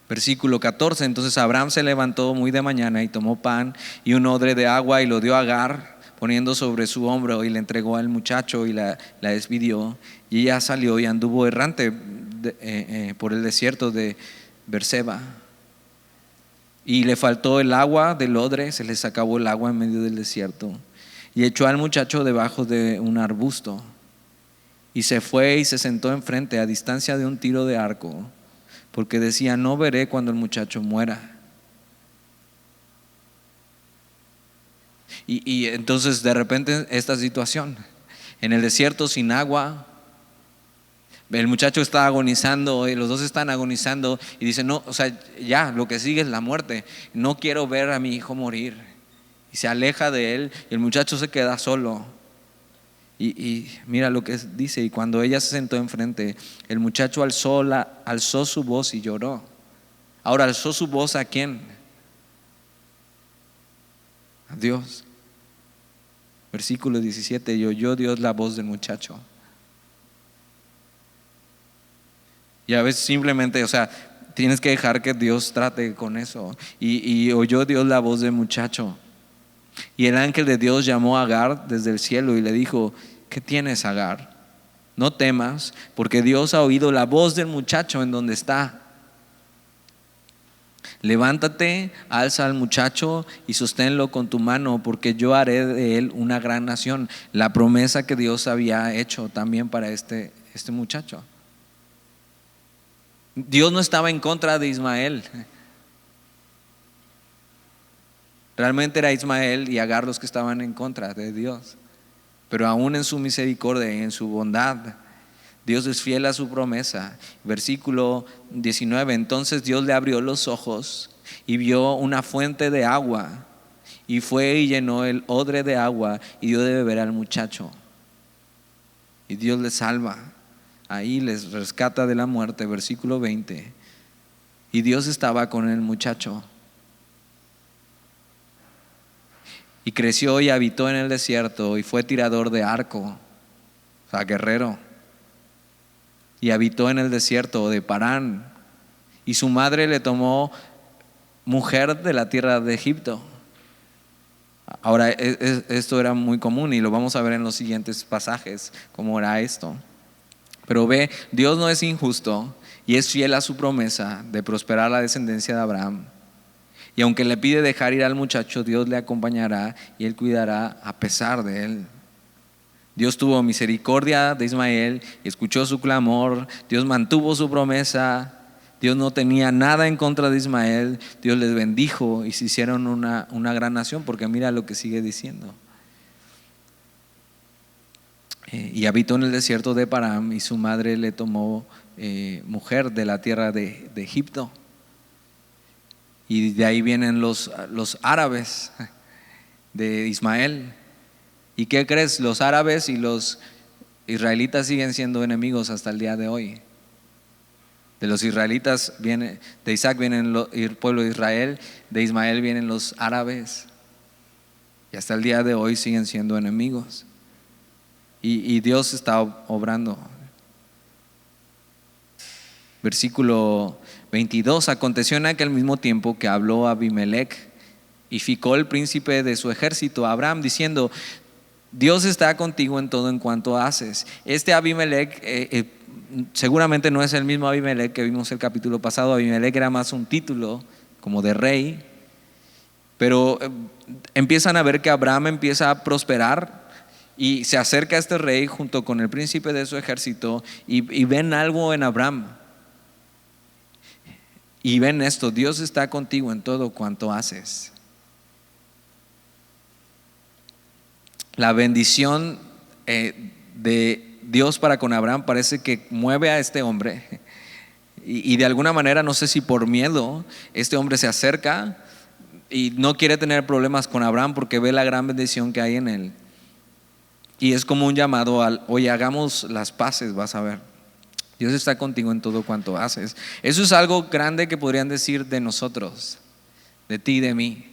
A: Versículo 14: entonces Abraham se levantó muy de mañana y tomó pan y un odre de agua y lo dio a Agar, poniendo sobre su hombro, y le entregó al muchacho y la despidió. Y ella salió y anduvo errante por el desierto de Berseba. Y le faltó el agua del odre, se les acabó el agua en medio del desierto. Y echó al muchacho debajo de un arbusto. Y se fue y se sentó enfrente, a distancia de un tiro de arco, porque decía: no veré cuando el muchacho muera. Y entonces de repente esta situación, en el desierto sin agua, el muchacho está agonizando, y los dos están agonizando, y dice: no, o sea, ya lo que sigue es la muerte, no quiero ver a mi hijo morir. Y se aleja de él, y el muchacho se queda solo. Y mira lo que dice: y cuando ella se sentó enfrente, el muchacho alzó su voz y lloró. Ahora, ¿alzó su voz a quién? A Dios. Versículo 17: y oyó Dios la voz del muchacho. Y a veces simplemente, o sea, tienes que dejar que Dios trate con eso. Y oyó Dios la voz del muchacho. Y el ángel de Dios llamó a Agar desde el cielo y le dijo: ¿qué tienes, Agar? No temas, porque Dios ha oído la voz del muchacho en donde está. Levántate, alza al muchacho y sosténlo con tu mano, porque yo haré de él una gran nación. La promesa que Dios había hecho también para este muchacho. Dios no estaba en contra de Ismael. Realmente era Ismael y Agar los que estaban en contra de Dios. Pero aún en su misericordia y en su bondad, Dios es fiel a su promesa. Versículo 19: entonces Dios le abrió los ojos y vio una fuente de agua, y fue y llenó el odre de agua y dio de beber al muchacho. Y Dios le salva, ahí les rescata de la muerte. Versículo 20: y Dios estaba con el muchacho, y creció y habitó en el desierto, y fue tirador de arco, o sea, guerrero, y habitó en el desierto de Parán. Y su madre le tomó mujer de la tierra de Egipto. Ahora, esto era muy común y lo vamos a ver en los siguientes pasajes, cómo era esto. Pero ve, Dios no es injusto y es fiel a su promesa de prosperar la descendencia de Abraham. Y aunque le pide dejar ir al muchacho, Dios le acompañará y él cuidará a pesar de él. Dios tuvo misericordia de Ismael y escuchó su clamor. Dios mantuvo su promesa. Dios no tenía nada en contra de Ismael. Dios les bendijo y se hicieron una gran nación, porque mira lo que sigue diciendo. Y habitó en el desierto de Parán, y su madre le tomó mujer de la tierra de Egipto. Y de ahí vienen los árabes de Ismael. ¿Y qué crees? Los árabes y los israelitas siguen siendo enemigos hasta el día de hoy. De los israelitas de Isaac vienen el pueblo de Israel, de Ismael vienen los árabes. Y hasta el día de hoy siguen siendo enemigos. Y Dios está obrando. Versículo 22: aconteció en aquel mismo tiempo que habló Abimelech y Ficol, el príncipe de su ejército, a Abraham, diciendo: Dios está contigo en todo en cuanto haces. Este Abimelech seguramente no es el mismo Abimelech que vimos el capítulo pasado. Abimelech era más un título como de rey. Pero empiezan a ver que Abraham empieza a prosperar y se acerca a este rey junto con el príncipe de su ejército, y ven algo en Abraham. Y ven esto: Dios está contigo en todo cuanto haces. La bendición de Dios para con Abraham parece que mueve a este hombre, y de alguna manera, no sé si por miedo, este hombre se acerca y no quiere tener problemas con Abraham porque ve la gran bendición que hay en él. Y es como un llamado al: oye, hagamos las paces, vas a ver. Dios está contigo en todo cuanto haces. Eso es algo grande que podrían decir de nosotros, de ti y de mí.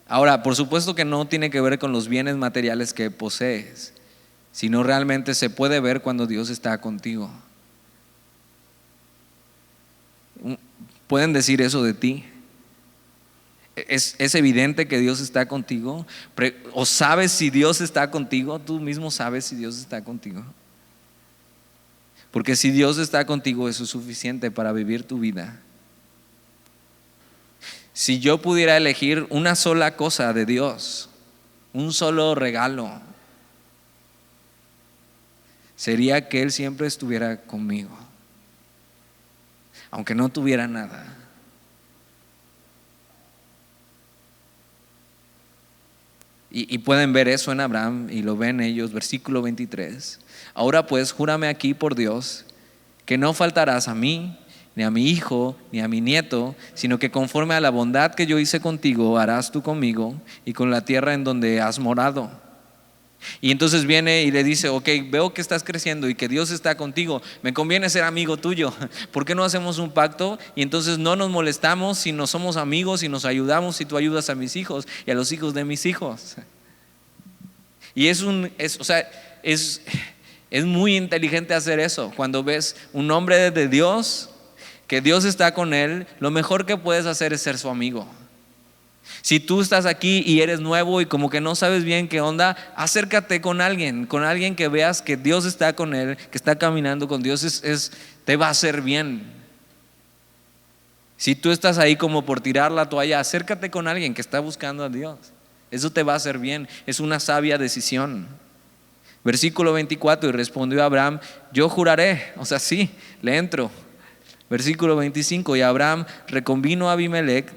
A: Ahora, por supuesto que no tiene que ver con los bienes materiales que posees, sino realmente se puede ver cuando Dios está contigo. ¿Pueden decir eso de ti? ¿Es evidente que Dios está contigo? ¿O sabes si Dios está contigo? Tú mismo sabes si Dios está contigo. Porque si Dios está contigo, eso es suficiente para vivir tu vida. Si yo pudiera elegir una sola cosa de Dios, un solo regalo, sería que Él siempre estuviera conmigo, aunque no tuviera nada. Y pueden ver eso en Abraham, y lo ven ellos. Versículo 23: ahora pues, júrame aquí por Dios que no faltarás a mí, ni a mi hijo, ni a mi nieto, sino que conforme a la bondad que yo hice contigo, harás tú conmigo y con la tierra en donde has morado. Y entonces viene y le dice: ok, veo que estás creciendo y que Dios está contigo, me conviene ser amigo tuyo. ¿Por qué no hacemos un pacto? Y entonces no nos molestamos si no somos amigos, y nos ayudamos si tú ayudas a mis hijos y a los hijos de mis hijos. Y es muy inteligente hacer eso. Cuando ves un hombre de Dios, que Dios está con él, lo mejor que puedes hacer es ser su amigo. Si tú estás aquí y eres nuevo y como que no sabes bien qué onda, acércate con alguien que veas que Dios está con él, que está caminando con Dios. Te va a hacer bien. Si tú estás ahí como por tirar la toalla, acércate con alguien que está buscando a Dios. Eso te va a hacer bien. Es una sabia decisión. Versículo 24: y respondió Abraham: yo juraré. O sea, sí, le entro. Versículo 25, y Abraham reconvino a Abimelec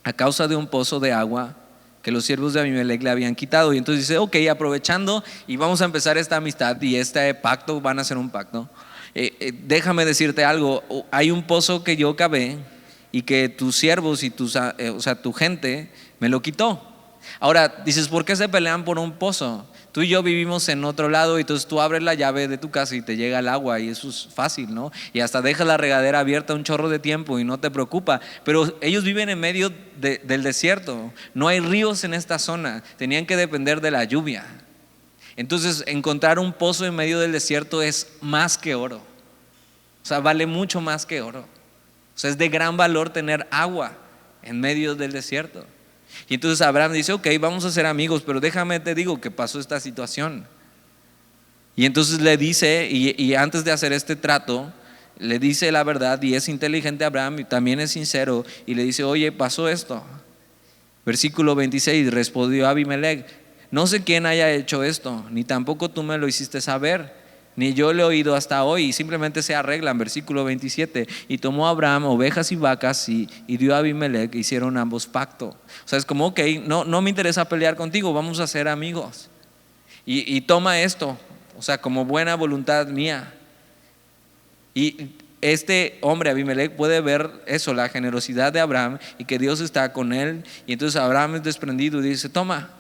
A: a causa de un pozo de agua que los siervos de Abimelec le habían quitado. Y entonces dice, ok, aprovechando y vamos a empezar esta amistad y este pacto, van a hacer un pacto. Déjame decirte algo, hay un pozo que yo cavé y que tus siervos y tu gente me lo quitó. Ahora dices, ¿por qué se pelean por un pozo? Tú y yo vivimos en otro lado y entonces tú abres la llave de tu casa y te llega el agua y eso es fácil, ¿no? Y hasta dejas la regadera abierta un chorro de tiempo y no te preocupa. Pero ellos viven en medio del desierto, no hay ríos en esta zona, tenían que depender de la lluvia. Entonces encontrar un pozo en medio del desierto es más que oro, o sea, vale mucho más que oro. O sea, es de gran valor tener agua en medio del desierto. Y entonces Abraham dice, ok, vamos a ser amigos, pero déjame te digo que pasó esta situación. Y entonces le dice, y antes de hacer este trato, le dice la verdad, y es inteligente Abraham y también es sincero, y le dice, oye, pasó esto. Versículo 26, respondió Abimelec, no sé quién haya hecho esto, ni tampoco tú me lo hiciste saber, ni yo le he oído hasta hoy, y simplemente se arreglan. Versículo 27, y tomó Abraham ovejas y vacas y dio a Abimelec, hicieron ambos pacto. O sea, es como, ok, no me interesa pelear contigo, vamos a ser amigos, y toma esto, o sea, como buena voluntad mía. Y este hombre Abimelec puede ver eso, la generosidad de Abraham y que Dios está con él. Y entonces Abraham es desprendido y dice, toma,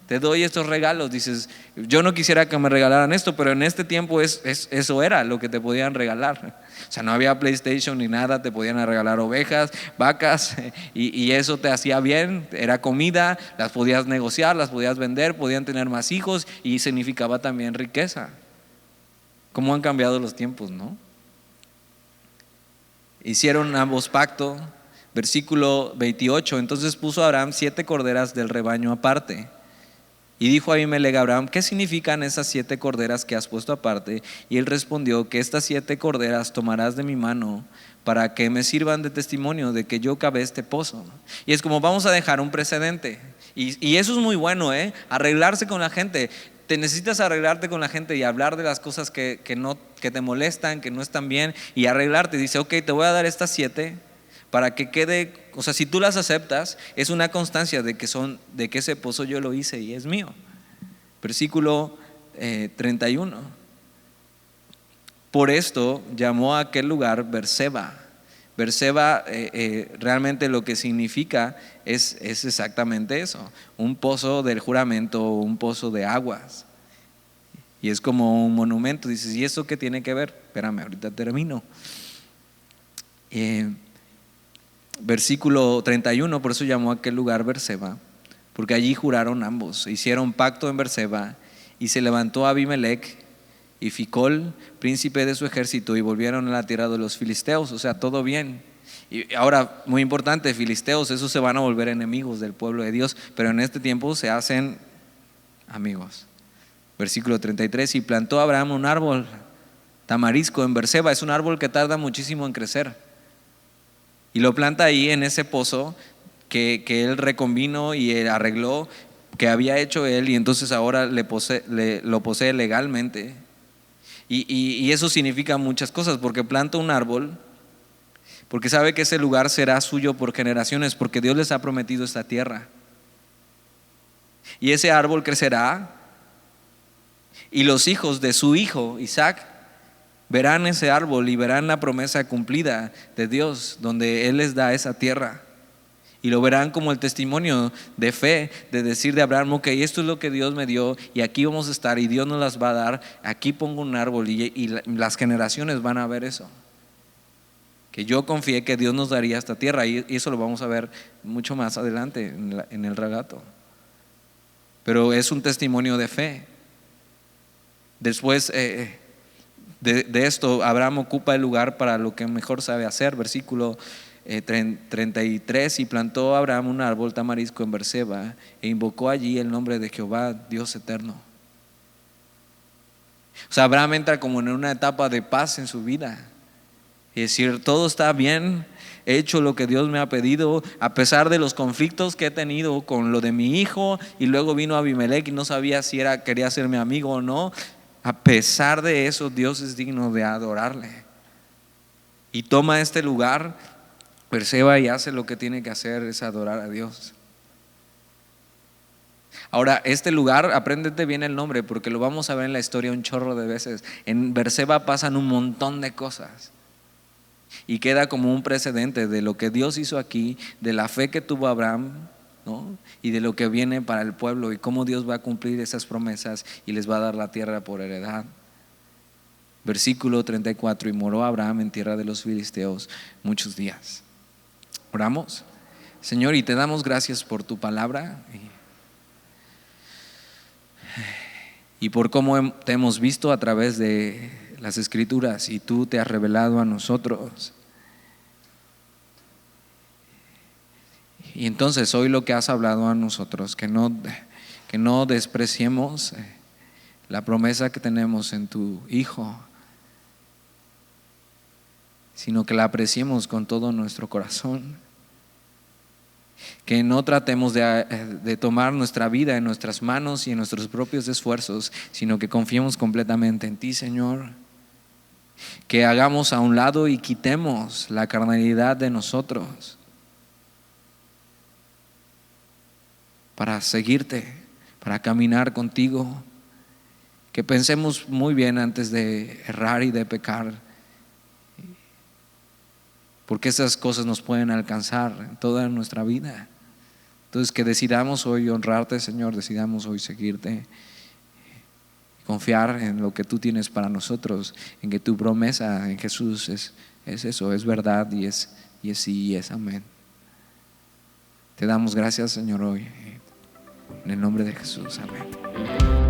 A: te doy estos regalos. Dices, yo no quisiera que me regalaran esto, pero en este tiempo eso era lo que te podían regalar. O sea, no había PlayStation ni nada, te podían regalar ovejas, vacas, y eso te hacía bien, era comida, las podías negociar, las podías vender, podían tener más hijos y significaba también riqueza. ¿Cómo han cambiado los tiempos, no? Hicieron ambos pacto. Versículo 28, entonces puso Abraham 7 corderas del rebaño aparte. Y dijo Abimelec a Abraham, ¿qué significan esas 7 corderas que has puesto aparte? Y él respondió, que estas 7 corderas tomarás de mi mano para que me sirvan de testimonio de que yo cavé este pozo. Y es como vamos a dejar un precedente. Y eso es muy bueno, arreglarse con la gente. Te necesitas arreglarte con la gente y hablar de las cosas que te molestan, que no están bien, y arreglarte. Dice, ok, te voy a dar estas 7 para que quede, o sea, si tú las aceptas, es una constancia de que ese pozo yo lo hice y es mío. Versículo 31. Por esto llamó a aquel lugar Berseba. Berseba realmente lo que significa es exactamente eso, un pozo del juramento, un pozo de aguas. Y es como un monumento. Dices, ¿y eso qué tiene que ver? Espérame, ahorita termino. Versículo 31, por eso llamó a aquel lugar Berseba, porque allí juraron ambos, hicieron pacto en Berseba, y se levantó Abimelec y Ficol, príncipe de su ejército, y volvieron a la tierra de los filisteos. O sea, todo bien. Y ahora, muy importante, filisteos, esos se van a volver enemigos del pueblo de Dios, pero en este tiempo se hacen amigos. Versículo 33, y plantó Abraham un árbol tamarisco en Berseba. Es un árbol que tarda muchísimo en crecer, y lo planta ahí en ese pozo que él reconvino y él arregló, que había hecho él, y entonces ahora lo posee legalmente. Y eso significa muchas cosas, porque planta un árbol, porque sabe que ese lugar será suyo por generaciones, porque Dios les ha prometido esta tierra. Y ese árbol crecerá, y los hijos de su hijo Isaac verán ese árbol y verán la promesa cumplida de Dios, donde Él les da esa tierra, y lo verán como el testimonio de fe, de decir de Abraham, ok, esto es lo que Dios me dio y aquí vamos a estar y Dios nos las va a dar. Aquí pongo un árbol y las generaciones van a ver eso, que yo confié que Dios nos daría esta tierra, y eso lo vamos a ver mucho más adelante en el relato. Pero es un testimonio de fe. Después de esto, Abraham ocupa el lugar para lo que mejor sabe hacer. Versículo 33, y plantó Abraham un árbol tamarisco en Berseba e invocó allí el nombre de Jehová, Dios eterno. O sea, Abraham entra como en una etapa de paz en su vida, y decir, todo está bien, he hecho lo que Dios me ha pedido, a pesar de los conflictos que he tenido con lo de mi hijo, y luego vino Abimelec y no sabía si quería ser mi amigo o no. A pesar de eso, Dios es digno de adorarle. y toma este lugar, Berseba, y hace lo que tiene que hacer, es adorar a Dios. Ahora, este lugar, apréndete bien el nombre, porque lo vamos a ver en la historia un chorro de veces. En Berseba pasan un montón de cosas y queda como un precedente de lo que Dios hizo aquí, de la fe que tuvo Abraham, ¿no? Y de lo que viene para el pueblo y cómo Dios va a cumplir esas promesas y les va a dar la tierra por heredad. Versículo 34: y moró Abraham en tierra de los filisteos muchos días. Oramos. Señor, y te damos gracias por tu palabra y por cómo te hemos visto a través de las Escrituras, y tú te has revelado a nosotros. Y entonces hoy lo que has hablado a nosotros, que no despreciemos la promesa que tenemos en tu Hijo, sino que la apreciemos con todo nuestro corazón. Que no tratemos de tomar nuestra vida en nuestras manos y en nuestros propios esfuerzos, sino que confiemos completamente en ti, Señor. Que hagamos a un lado y quitemos la carnalidad de nosotros para seguirte, para caminar contigo. Que pensemos muy bien antes de errar y de pecar, porque esas cosas nos pueden alcanzar en toda nuestra vida. Entonces, que decidamos hoy honrarte, Señor, decidamos hoy seguirte, confiar en lo que tú tienes para nosotros, en que tu promesa en Jesús es eso, es verdad, y es sí y es amén. Te damos gracias, Señor, hoy, en el nombre de Jesús, amén.